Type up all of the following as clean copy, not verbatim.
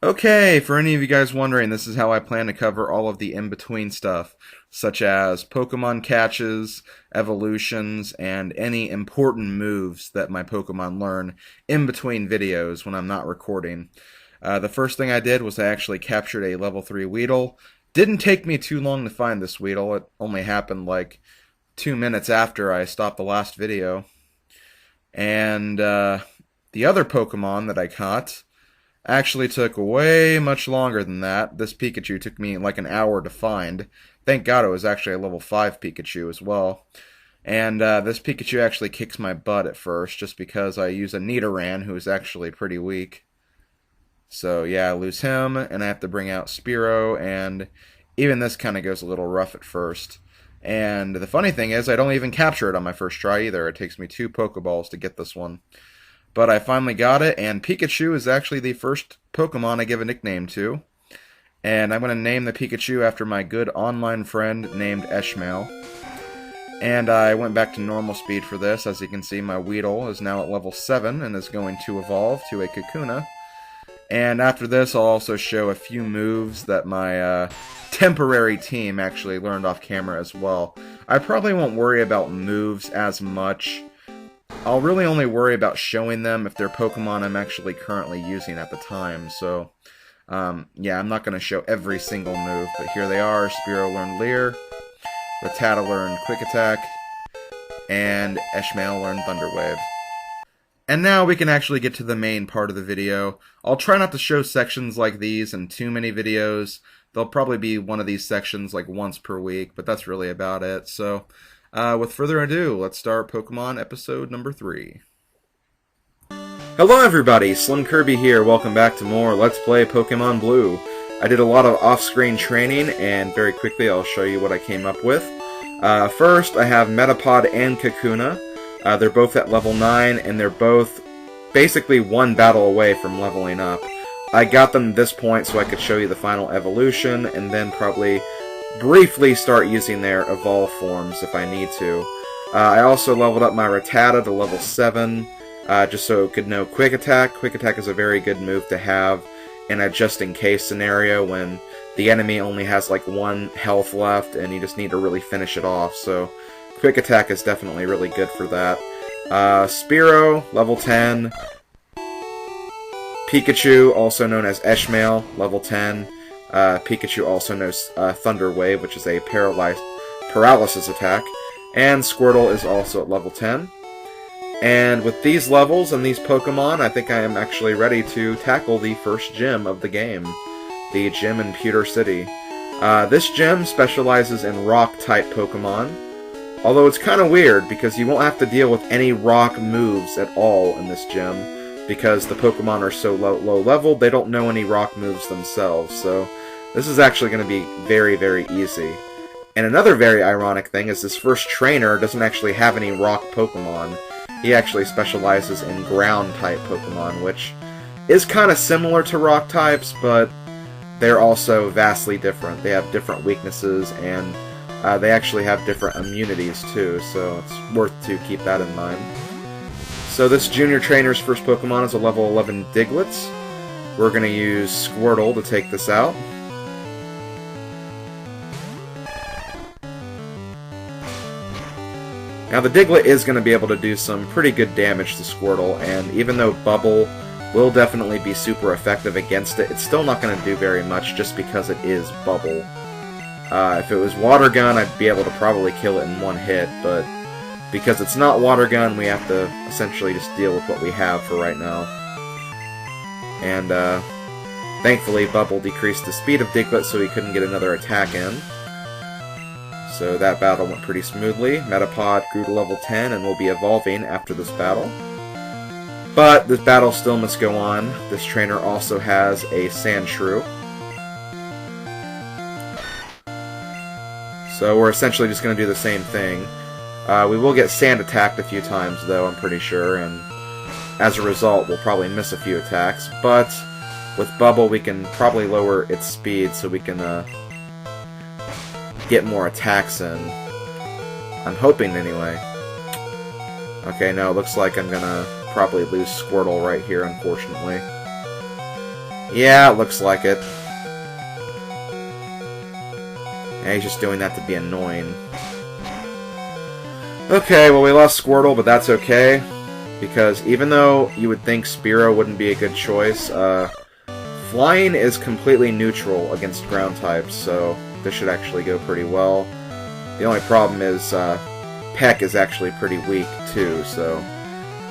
Okay, for any of you guys wondering, this is how I plan to cover all of the in-between stuff, such as Pokemon catches, evolutions, and any important moves that my Pokemon learn in between videos when I'm not recording. The first thing I did was I actually captured a level 3 Weedle. Didn't take me too long to find this Weedle. It only happened like 2 minutes after I stopped the last video. And the other Pokemon that I caught actually took way much longer than that. This Pikachu took me like an hour to find. Thank God it was actually a level 5 Pikachu as well. And this Pikachu actually kicks my butt at first, just because I use a Nidoran, who is actually pretty weak. So yeah, I lose him, and I have to bring out Spearow, and even this kind of goes a little rough at first. And the funny thing is, I don't even capture it on my first try either. It takes me 2 Pokeballs to get this one. But I finally got it, and Pikachu is actually the first Pokemon I give a nickname to. And I'm going to name the Pikachu after my good online friend named Eshmael. And I went back to normal speed for this. As you can see, my Weedle is now at level 7 and is going to evolve to a Kakuna. And after this, I'll also show a few moves that my temporary team actually learned off camera as well. I probably won't worry about moves as much. I'll really only worry about showing them if they're Pokemon I'm actually currently using at the time. So, yeah, I'm not going to show every single move, but here they are. Spearow learned Leer, Rattata learned Quick Attack, and Eshmael learned Thunder Wave. And now we can actually get to the main part of the video. I'll try not to show sections like these in too many videos. There'll probably be one of these sections like once per week, but that's really about it. So, with further ado, let's start Pokemon episode number 3. Hello everybody, SlimKirby here. Welcome back to more Let's Play Pokemon Blue. I did a lot of off-screen training, and very quickly I'll show you what I came up with. First, I have Metapod and Kakuna. They're both at level 9, and they're both basically one battle away from leveling up. I got them at this point so I could show you the final evolution, and then probably briefly start using their evolve forms if I need to. I also leveled up my Rattata to level 7, just so it could know Quick Attack. Quick Attack is a very good move to have in a just-in-case scenario when the enemy only has like 1 health left and you just need to really finish it off. So Quick Attack is definitely really good for that. Spearow, level 10. Pikachu, also known as Eshmael, level 10. Pikachu also knows Thunder Wave, which is a paralysis attack. And Squirtle is also at level 10. And with these levels and these Pokemon, I think I am actually ready to tackle the first gym of the game. The gym in Pewter City. This gym specializes in Rock-type Pokemon. Although it's kind of weird, because you won't have to deal with any Rock moves at all in this gym. Because the Pokemon are so low level, they don't know any Rock moves themselves. So this is actually going to be very, very easy. And another very ironic thing is this first trainer doesn't actually have any Rock Pokemon. He actually specializes in Ground-type Pokemon, which is kind of similar to Rock types, but they're also vastly different. They have different weaknesses, and they actually have different immunities too, so it's worth to keep that in mind. So this junior trainer's first Pokemon is a level 11 Diglett. We're going to use Squirtle to take this out. Now the Diglett is going to be able to do some pretty good damage to Squirtle, and even though Bubble will definitely be super effective against it, it's still not going to do very much just because it is Bubble. If it was Water Gun, I'd be able to probably kill it in one hit, but because it's not Water Gun, we have to essentially just deal with what we have for right now. And thankfully Bubble decreased the speed of Diglett so he couldn't get another attack in. So that battle went pretty smoothly. Metapod grew to level 10 and will be evolving after this battle. But this battle still must go on. This trainer also has a Sandshrew. So we're essentially just going to do the same thing. We will get Sand attacked a few times though, I'm pretty sure, and as a result we'll probably miss a few attacks. But with Bubble we can probably lower its speed so we can get more attacks in. I'm hoping anyway. Okay, no, it looks like I'm gonna probably lose Squirtle right here, unfortunately. Yeah, it looks like it. Yeah, he's just doing that to be annoying. Okay, well we lost Squirtle, but that's okay. Because even though you would think Spearow wouldn't be a good choice, Flying is completely neutral against ground types, so this should actually go pretty well. The only problem is Peck is actually pretty weak too, so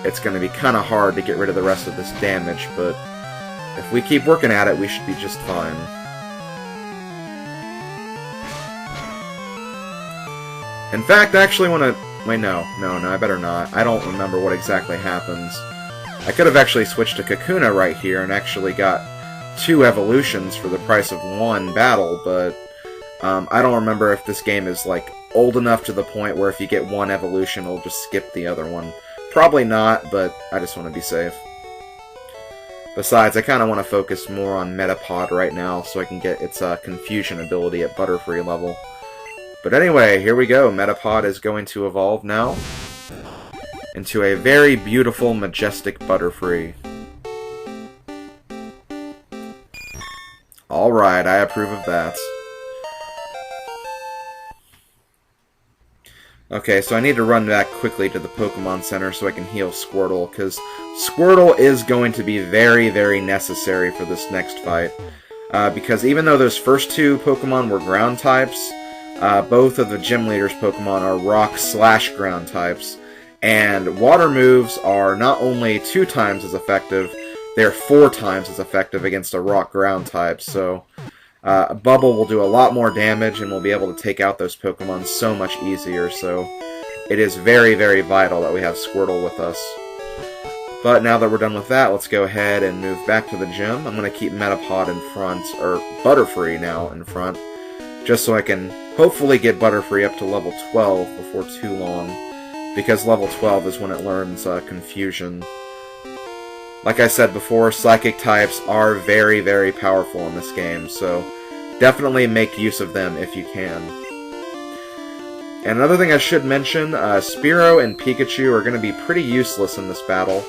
it's going to be kind of hard to get rid of the rest of this damage, but if we keep working at it, we should be just fine. In fact, I actually want to... Wait, no, I better not. I don't remember what exactly happens. I could have actually switched to Kakuna right here and actually got 2 evolutions for the price of 1 battle, but I don't remember if this game is like old enough to the point where if you get 1 evolution, it'll just skip the other one. Probably not, but I just want to be safe. Besides, I kind of want to focus more on Metapod right now so I can get its Confusion ability at Butterfree level. But anyway, here we go. Metapod is going to evolve now into a very beautiful, majestic Butterfree. Alright, I approve of that. Okay, so I need to run back quickly to the Pokemon Center so I can heal Squirtle, because Squirtle is going to be very, very necessary for this next fight. Because even though those first 2 Pokemon were ground types, both of the Gym Leader's Pokemon are rock/ground types, and water moves are not only 2 times as effective, they're 4 times as effective against a rock-ground type, so Bubble will do a lot more damage and we'll be able to take out those Pokemon so much easier, so it is very, very vital that we have Squirtle with us. But now that we're done with that, let's go ahead and move back to the gym. I'm going to keep Metapod in front, or Butterfree now in front, just so I can hopefully get Butterfree up to level 12 before too long, because level 12 is when it learns Confusion. Like I said before, Psychic types are very, very powerful in this game, so definitely make use of them if you can. And another thing I should mention, Spearow and Pikachu are going to be pretty useless in this battle.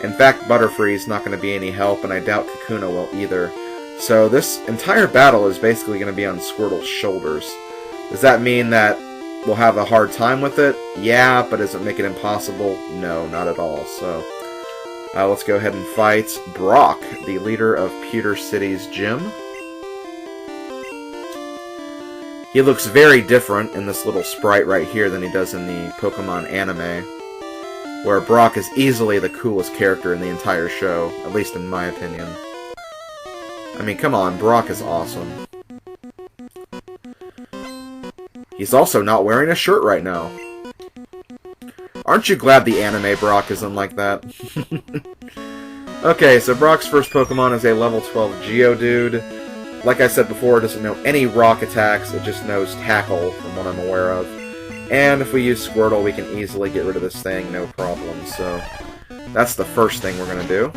In fact, Butterfree is not going to be any help, and I doubt Kakuna will either. So this entire battle is basically going to be on Squirtle's shoulders. Does that mean that we'll have a hard time with it? Yeah, but does it make it impossible? No, not at all. So let's go ahead and fight Brock, the leader of Pewter City's gym. He looks very different in this little sprite right here than he does in the Pokemon anime, where Brock is easily the coolest character in the entire show, at least in my opinion. I mean, come on, Brock is awesome. He's also not wearing a shirt right now. Aren't you glad the anime Brock isn't like that? Okay, so Brock's first Pokemon is a level 12 Geodude. Like I said before, it doesn't know any rock attacks, it just knows Tackle, from what I'm aware of. And if we use Squirtle, we can easily get rid of this thing, no problem. So that's the first thing we're going to do.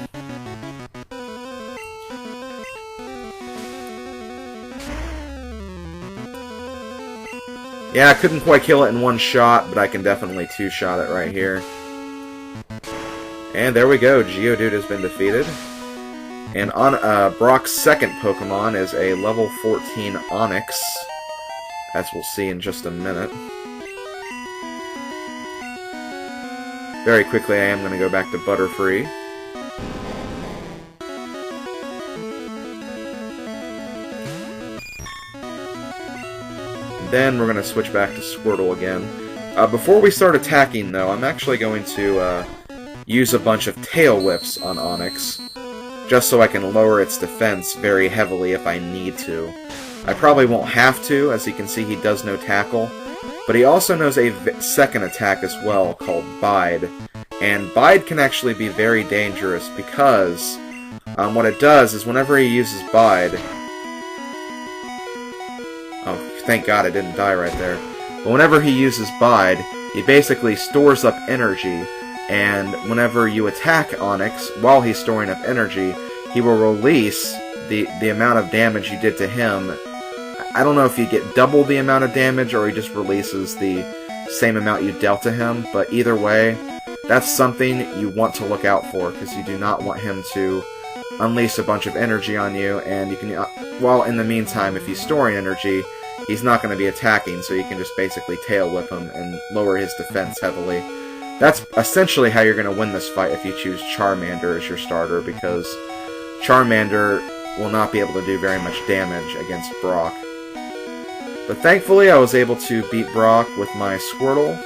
Yeah, I couldn't quite kill it in one shot, but I can definitely two-shot it right here. And there we go, Geodude has been defeated. And on Brock's second Pokemon is a level 14 Onix, as we'll see in just a minute. Very quickly, I am going to go back to Butterfree. Then we're going to switch back to Squirtle again. Before we start attacking, though, I'm actually going to use a bunch of Tail Whips on Onix, just so I can lower its defense very heavily if I need to. I probably won't have to, as you can see he does know Tackle, but he also knows a second attack as well, called Bide. And Bide can actually be very dangerous because what it does is whenever he uses Bide... Oh, thank God I didn't die right there. But whenever he uses Bide, he basically stores up energy, and whenever you attack Onix, while he's storing up energy, he will release the amount of damage you did to him. I don't know if you get double the amount of damage, or he just releases the same amount you dealt to him, but either way, that's something you want to look out for, because you do not want him to unleash a bunch of energy on you, and you can, while in the meantime, if he's storing energy, he's not going to be attacking, so you can just basically tail whip him and lower his defense heavily. That's essentially how you're going to win this fight if you choose Charmander as your starter, because Charmander will not be able to do very much damage against Brock. But thankfully, I was able to beat Brock with my Squirtle.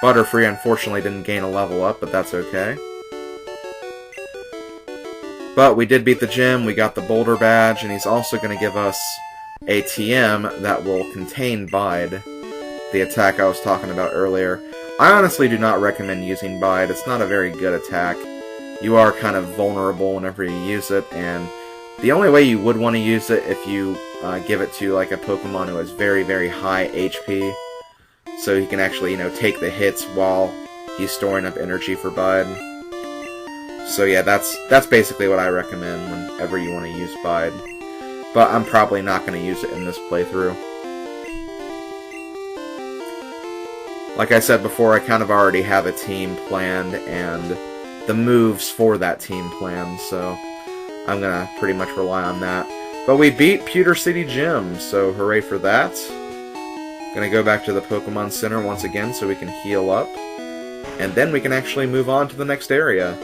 Butterfree, unfortunately, didn't gain a level up, but that's okay. But we did beat the gym, we got the Boulder Badge, and he's also going to give us a TM that will contain Bide, the attack I was talking about earlier. I honestly do not recommend using Bide. It's not a very good attack. You are kind of vulnerable whenever you use it, and the only way you would want to use it if you give it to like a Pokemon who has very, very high HP, so he can actually, take the hits while he's storing up energy for Bide. So yeah, that's basically what I recommend whenever you want to use Bide. But I'm probably not going to use it in this playthrough. Like I said before, I kind of already have a team planned and the moves for that team planned, so I'm going to pretty much rely on that. But we beat Pewter City Gym, so hooray for that. Going to go back to the Pokemon Center once again so we can heal up. And then we can actually move on to the next area,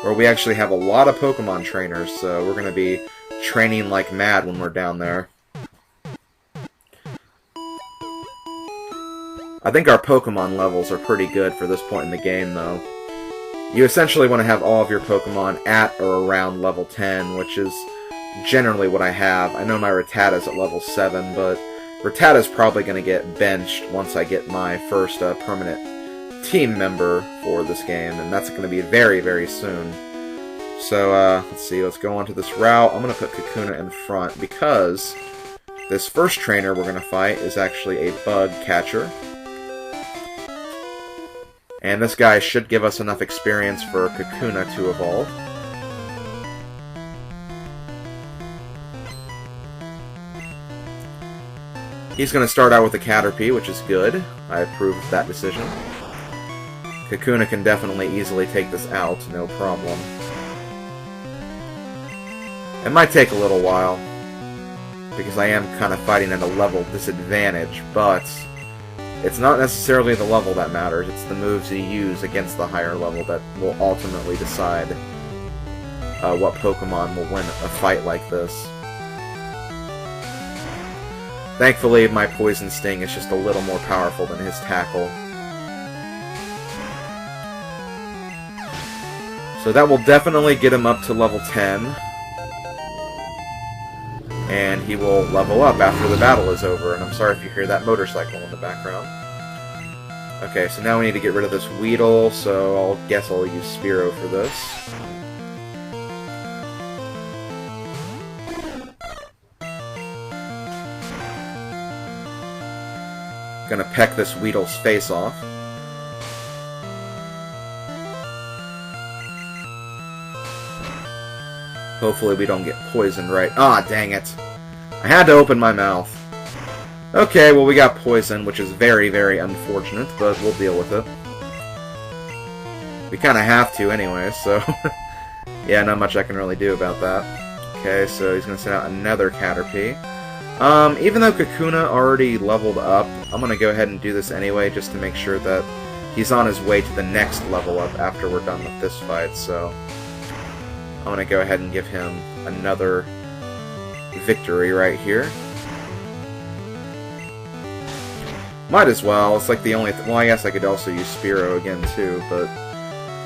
where we actually have a lot of Pokemon trainers, so we're going to be training like mad when we're down there. I think our Pokemon levels are pretty good for this point in the game, though. You essentially want to have all of your Pokemon at or around level 10, which is generally what I have. I know my Rattata's at level 7, but Rattata's probably going to get benched once I get my first permanent team member for this game, and that's going to be very, very soon. So, let's see, let's go on to this route. I'm going to put Kakuna in front, because this first trainer we're going to fight is actually a bug catcher. And this guy should give us enough experience for Kakuna to evolve. He's going to start out with a Caterpie, which is good. I approve of that decision. Kakuna can definitely easily take this out, no problem. It might take a little while, because I am kind of fighting at a level disadvantage, but it's not necessarily the level that matters, it's the moves you use against the higher level that will ultimately decide what Pokemon will win a fight like this. Thankfully, my Poison Sting is just a little more powerful than his Tackle. So that will definitely get him up to level 10. And he will level up after the battle is over. And I'm sorry if you hear that motorcycle in the background. Okay, so now we need to get rid of this Weedle, so I guess I'll use Spearow for this. Gonna peck this Weedle's face off. Hopefully we don't get poisoned, right? Ah, dang it. I had to open my mouth. Okay, well we got poisoned, which is very, very unfortunate, but we'll deal with it. We kind of have to anyway, so yeah, not much I can really do about that. Okay, so he's going to send out another Caterpie. Even though Kakuna already leveled up, I'm going to go ahead and do this anyway, just to make sure that he's on his way to the next level up after we're done with this fight, so I'm going to go ahead and give him another victory right here. Might as well, it's like the only well, I guess I could also use Spearow again too, but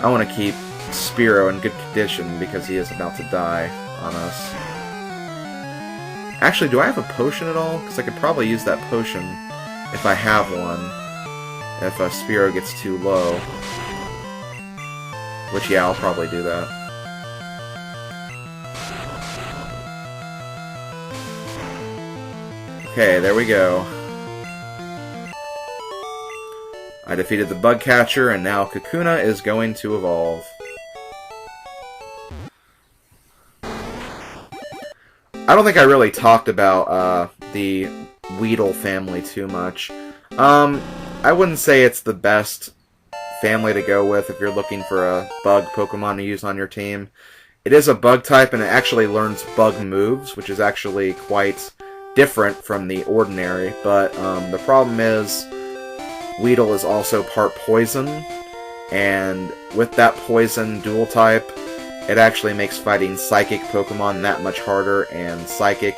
I want to keep Spearow in good condition because he is about to die on us. Actually, do I have a potion at all? Because I could probably use that potion if I have one, if Spearow gets too low. Which, yeah, I'll probably do that. Okay, there we go. I defeated the bug catcher, and now Kakuna is going to evolve. I don't think I really talked about the Weedle family too much. I wouldn't say it's the best family to go with if you're looking for a bug Pokemon to use on your team. It is a bug type, and it actually learns bug moves, which is actually quite different from the ordinary, but the problem is Weedle is also part poison, and with that poison dual type, it actually makes fighting Psychic Pokemon that much harder, and Psychic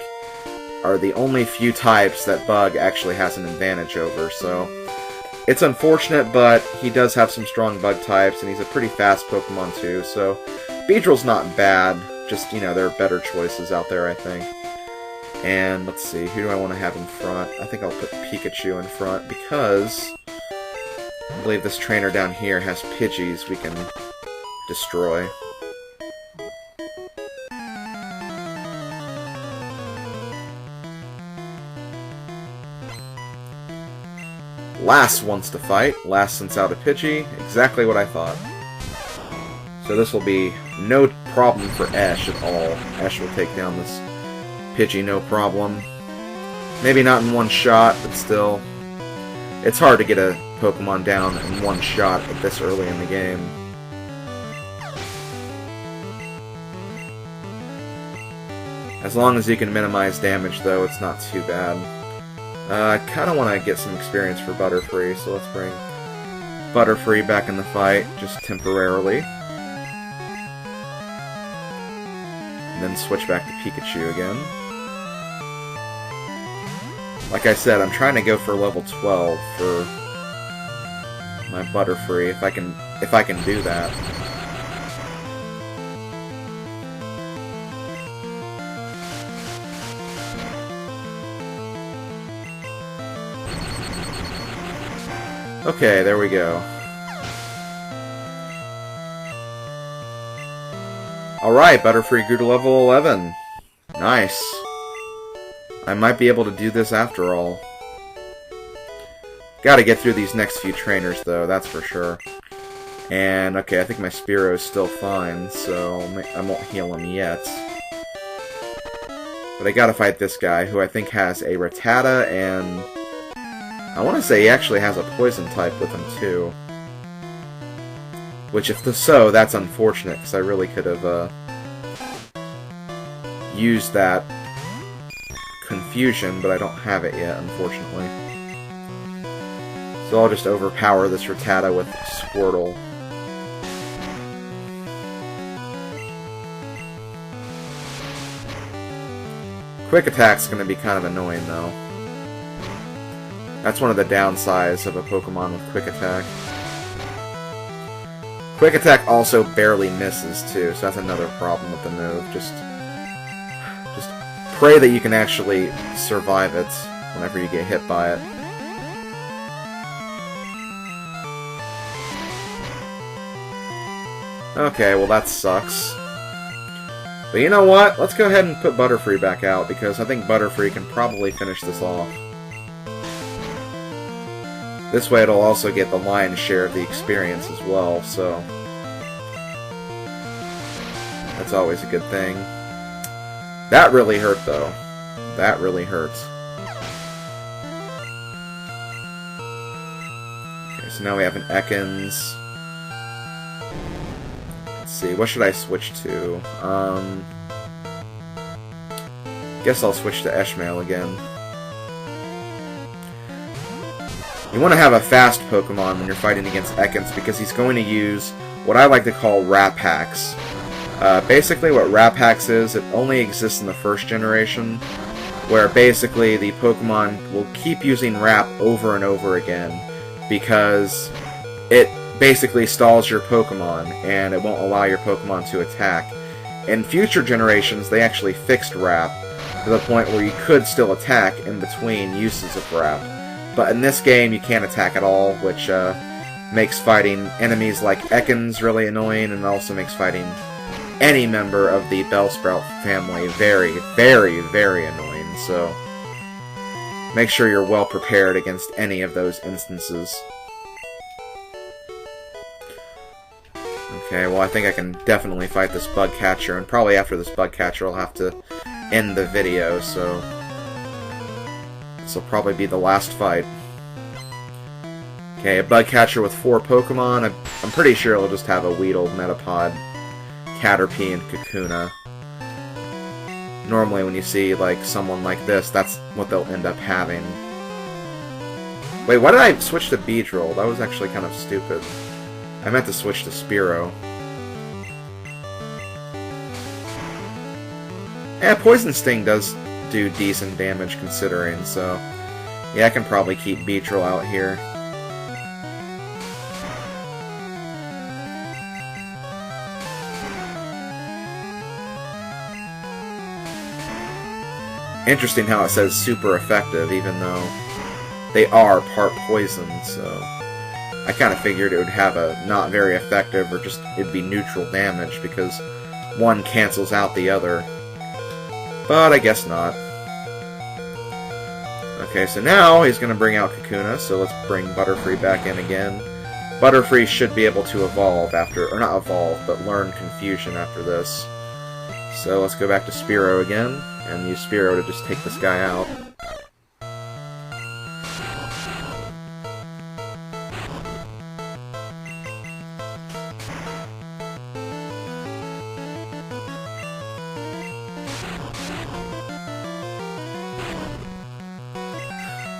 are the only few types that Bug actually has an advantage over, so it's unfortunate, but he does have some strong Bug types, and he's a pretty fast Pokemon too, so Beedrill's not bad, just, you know, there are better choices out there, I think. And let's see, who do I want to have in front? I think I'll put Pikachu in front, because I believe this trainer down here has Pidgeys we can destroy. Lass wants to fight. Lass sends out a Pidgey. Exactly what I thought. So this will be no problem for Ash at all. Ash will take down this Pidgey no problem. Maybe not in one shot, but still. It's hard to get a Pokemon down in one shot at this early in the game. As long as you can minimize damage, though, it's not too bad. I kind of want to get some experience for Butterfree, so let's bring Butterfree back in the fight, just temporarily. And then switch back to Pikachu again. Like I said, I'm trying to go for level 12 for my Butterfree, if I can do that. Okay, there we go. Alright, Butterfree grew to level 11. Nice. I might be able to do this after all. Gotta get through these next few trainers, though, that's for sure. And, okay, I think my Spearo's still fine, so I won't heal him yet. But I gotta fight this guy, who I think has a Rattata, and I want to say he actually has a poison type with him, too. Which, if so, that's unfortunate, because I really could have used that confusion, but I don't have it yet, unfortunately. So I'll just overpower this Rattata with Squirtle. Quick Attack's going to be kind of annoying, though. That's one of the downsides of a Pokemon with Quick Attack. Quick Attack also barely misses, too, so that's another problem with the move. Just pray that you can actually survive it whenever you get hit by it. Okay, well that sucks. But you know what? Let's go ahead and put Butterfree back out, because I think Butterfree can probably finish this off. This way it'll also get the lion's share of the experience as well, so that's always a good thing. That really hurt, though. That really hurts. Okay, so now we have an Ekans. Let's see, what should I switch to? Guess I'll switch to Eshmael again. You want to have a fast Pokemon when you're fighting against Ekans, because he's going to use what I like to call Wrap Hacks. Basically what Wrap Hacks is, it only exists in the first generation, where basically the Pokemon will keep using Wrap over and over again, because it basically stalls your Pokemon, and it won't allow your Pokemon to attack. In future generations, they actually fixed Wrap, to the point where you could still attack in between uses of Wrap. But in this game, you can't attack at all, which makes fighting enemies like Ekans really annoying, and also makes fighting any member of the Bellsprout family very, very, very annoying. So make sure you're well prepared against any of those instances. Okay, well I think I can definitely fight this bug catcher, and probably after this bug catcher I'll have to end the video, so this will probably be the last fight. Okay, a bug catcher with 4 Pokemon. I'm pretty sure it'll just have a Weedle, Metapod, Caterpie, and Kakuna. Normally when you see like someone like this, that's what they'll end up having. Wait, why did I switch to Beedrill? That was actually kind of stupid. I meant to switch to Spearow. Yeah, Poison Sting does do decent damage considering, so... yeah, I can probably keep Beedrill out here. Interesting how it says super effective, even though they are part poison, so... I kind of figured it would have a not very effective, or just it'd be neutral damage, because one cancels out the other. But I guess not. Okay, so now he's going to bring out Kakuna, so let's bring Butterfree back in again. Butterfree should be able to evolve after, or not evolve, but learn Confusion after this. So let's go back to Spearow again, and use Spearow to just take this guy out.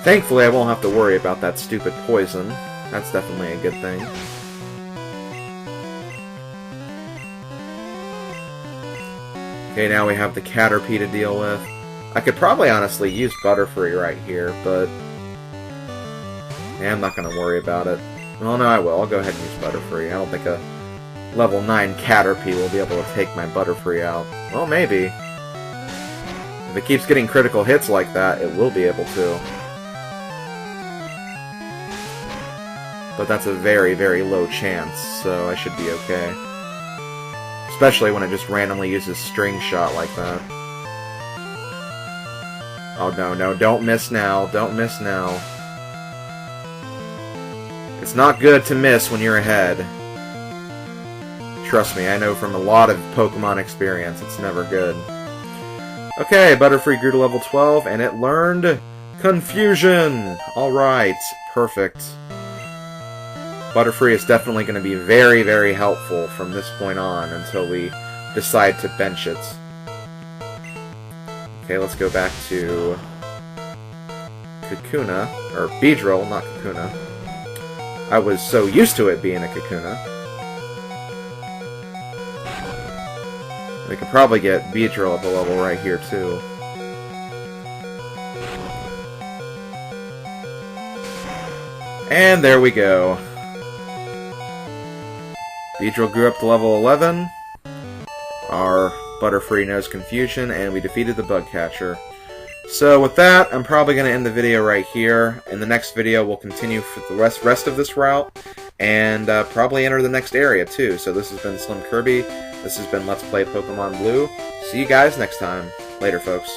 Thankfully, I won't have to worry about that stupid poison. That's definitely a good thing. Okay, now we have the Caterpie to deal with. I could probably honestly use Butterfree right here, but... yeah, I'm not going to worry about it. Well, no, I will. I'll go ahead and use Butterfree. I don't think a level 9 Caterpie will be able to take my Butterfree out. Well, maybe. If it keeps getting critical hits like that, it will be able to. But that's a very, very low chance, so I should be okay. Especially when it just randomly uses String Shot like that. Oh no, no, don't miss now, don't miss now. It's not good to miss when you're ahead. Trust me, I know from a lot of Pokemon experience, it's never good. Okay, Butterfree grew to level 12, and it learned Confusion! Alright, perfect. Butterfree is definitely going to be very, very helpful from this point on until we decide to bench it. Okay, let's go back to Kakuna, or Beedrill, not Kakuna. I was so used to it being a Kakuna. We could probably get Beedrill at the level right here, too. And there we go. Beedrill grew up to level 11. Our Butterfree knows Confusion, and we defeated the bug catcher. So with that, I'm probably going to end the video right here. In the next video, we'll continue for the rest of this route, and probably enter the next area too. So this has been SlimKirby. This has been Let's Play Pokemon Blue. See you guys next time. Later, folks.